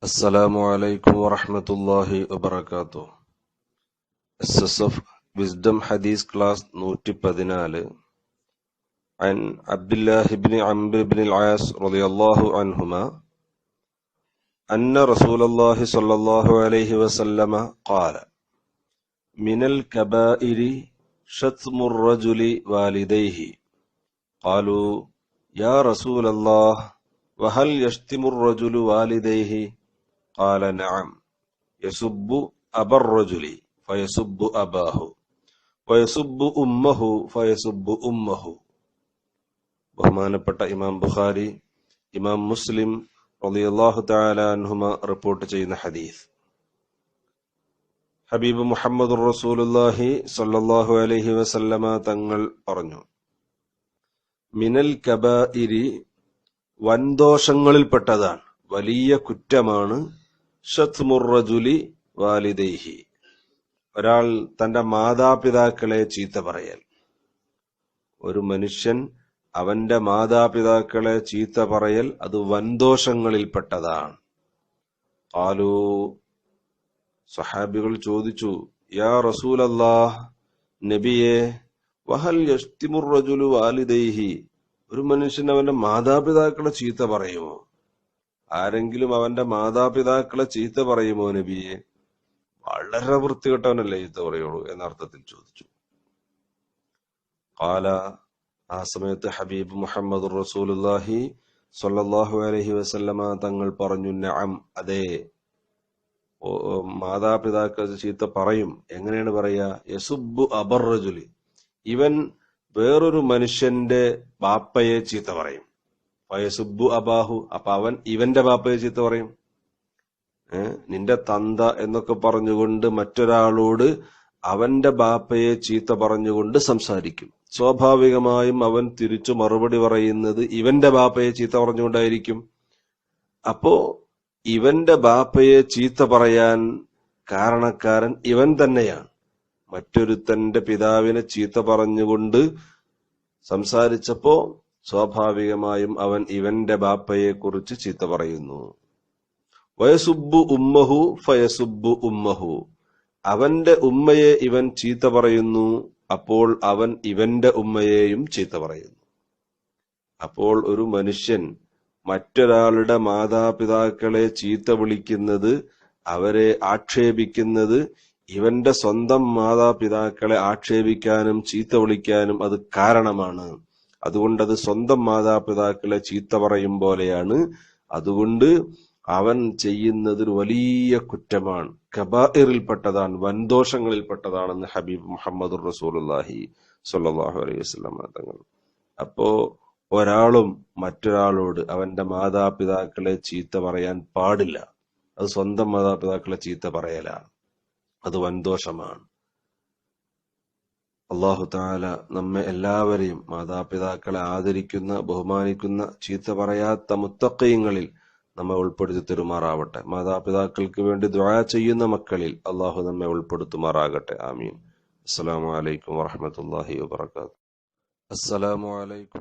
അസ്സലാമു അലൈക്കും വറഹ്മത്തുള്ളാഹി വബറകാതുഹു. SSF വിസ്ഡം ഹദീസ് ക്ലാസ് 114. عن عبد الله بن عمرو بن العاص رضي الله عنهما أن رسول الله صلى الله عليه وسلم قال: من الكبائر شتم الرجل والديه. قالوا: يا رسول الله وهل يشتم الرجل والديه؟ قال: نعم، يسب أبا الرجل فيسب أباه ويسب أمه فيسب أمه. ബഹുമാനപ്പെട്ട ഇമാം ബുഖാരി, ഇമാം മുസ്ലിം റളിയല്ലാഹു തആല അൻഹുമ റിപ്പോർട്ട് ചെയ്യുന്ന ഹദീസ്. ഹബീബ് മുഹമ്മദുർ റസൂലുള്ളാഹി സ്വല്ലല്ലാഹു അലൈഹി വസല്ലമ തങ്ങൾ പറഞ്ഞു: മിനൽ കബാഇരി, വൻദോഷങ്ങളിൽപ്പെട്ടതാണ്, വലിയ കുറ്റമാണ്, ശത്മുർ റജുലി വാലിദൈഹി, ഒരാൾ തന്റെ മാതാപിതാക്കളെ ചീത്ത പറയൽ. ഒരു മനുഷ്യൻ അവന്റെ മാതാപിതാക്കളെ ചീത്ത പറയൽ അത് വൻദോഷങ്ങളിൽപ്പെട്ടതാണ്. ഖാലൂ, സഹാബികൾ ചോദിച്ചു, യാ റസൂലല്ലാഹ്, നബിയെ, വഹൽ യശ്തിമുർ റജുലു വാലിദൈഹി, ഒരു മനുഷ്യൻ അവന്റെ മാതാപിതാക്കളെ ചീത്ത പറയുമോ? ആരെങ്കിലും അവന്റെ മാതാപിതാക്കളെ ചീത്ത പറയുമോ നബിയെ? വളരെ വൃത്തികെട്ടവനല്ലേ ചീത്ത പറയുള്ളൂ എന്നർത്ഥത്തിൽ ചോദിച്ചു. ഖാല, ആ സമയത്ത് ഹബീബ് മുഹമ്മദ് റസൂലുള്ളാഹി സ്വല്ലല്ലാഹു അലൈഹി വസല്ലമ തങ്ങൾ പറഞ്ഞു, നഅം, അതെ, മാതാപിതാക്കൾ ചീത്ത പറയും. എങ്ങനെയാണ് പറയാ? യസുബ്ബു അബർ റജുലി, ഇവൻ വേറൊരു മനുഷ്യന്റെ ബാപ്പയെ ചീത്ത പറയും. ഫയസുബ്ബു അബാഹു, അപ്പൊ അവൻ ഇവന്റെ ബാപ്പയെ ചീത്ത പറയും. നിന്റെ തന്ത എന്നൊക്കെ പറഞ്ഞുകൊണ്ട് മറ്റൊരാളോട് അവന്റെ ബാപ്പയെ ചീത്ത പറഞ്ഞുകൊണ്ട് സംസാരിക്കും. സ്വാഭാവികമായും അവൻ തിരിച്ചു മറുപടി പറയുന്നത് ഇവന്റെ ബാപ്പയെ ചീത്ത പറഞ്ഞുകൊണ്ടായിരിക്കും. അപ്പോ ഇവന്റെ ബാപ്പയെ ചീത്ത പറയാൻ കാരണക്കാരൻ ഇവൻ തന്നെയാണ്. മറ്റൊരുത്തന്റെ പിതാവിനെ ചീത്ത പറഞ്ഞുകൊണ്ട് സംസാരിച്ചപ്പോ സ്വാഭാവികമായും അവൻ ഇവന്റെ ബാപ്പയെ കുറിച്ച് ചീത്ത പറയുന്നു. വയസുബ്ബു ഉമ്മഹു ഫയസുബ്ബു ഉമ്മഹു, അവന്റെ ഉമ്മയെ ഇവൻ ചീത്ത പറയുന്നു, അപ്പോൾ അവൻ ഇവന്റെ ഉമ്മയെയും ചീത്ത പറയുന്നു. അപ്പോൾ ഒരു മനുഷ്യൻ മറ്റൊരാളുടെ മാതാപിതാക്കളെ ചീത്ത വിളിക്കുന്നത്, അവരെ ആക്ഷേപിക്കുന്നത്, ഇവന്റെ സ്വന്തം മാതാപിതാക്കളെ ആക്ഷേപിക്കാനും ചീത്ത വിളിക്കാനും അത് കാരണമാണ്. അതുകൊണ്ടത് സ്വന്തം മാതാപിതാക്കളെ ചീത്ത പറയും പോലെയാണ്. അതുകൊണ്ട് അവൻ ചെയ്യുന്നത് ഒരു വലിയ കുറ്റമാണ്, കബാഇറിൽപ്പെട്ടതാണ്, വൻദോഷങ്ങളിൽപ്പെട്ടതാണെന്ന് ഹബീബ് മുഹമ്മദ് റസൂലുള്ളാഹി സ്വല്ലല്ലാഹു അലൈഹി വസല്ലം തങ്ങൾ. അപ്പോ ഒരാളും മറ്റൊരാളോട് അവന്റെ മാതാപിതാക്കളെ ചീത്ത പറയാൻ പാടില്ല. അത് സ്വന്തം മാതാപിതാക്കളെ ചീത്ത പറയലാണ്, അത് വൻദോഷമാണ്. അല്ലാഹു തആല നമ്മെ എല്ലാവരെയും മാതാപിതാക്കളെ ആദരിക്കുന്ന, ബഹുമാനിക്കുന്ന, ചീത്ത പറയാത്ത മുത്തഖീങ്ങളിൽ നമ്മെ ഉൾപ്പെടുത്തി തരുമാറാവട്ടെ. മാതാപിതാക്കൾക്ക് വേണ്ടി ദുആ ചെയ്യുന്ന മക്കളിൽ അല്ലാഹു നമ്മെ ഉൾപ്പെടുത്തുമാറാകട്ടെ. ആമീൻ. അസ്സലാമു അലൈക്കും വറഹ്മത്തുള്ളാഹി വബറകാതുഹു. അസ്സലാമു അലൈക്കും.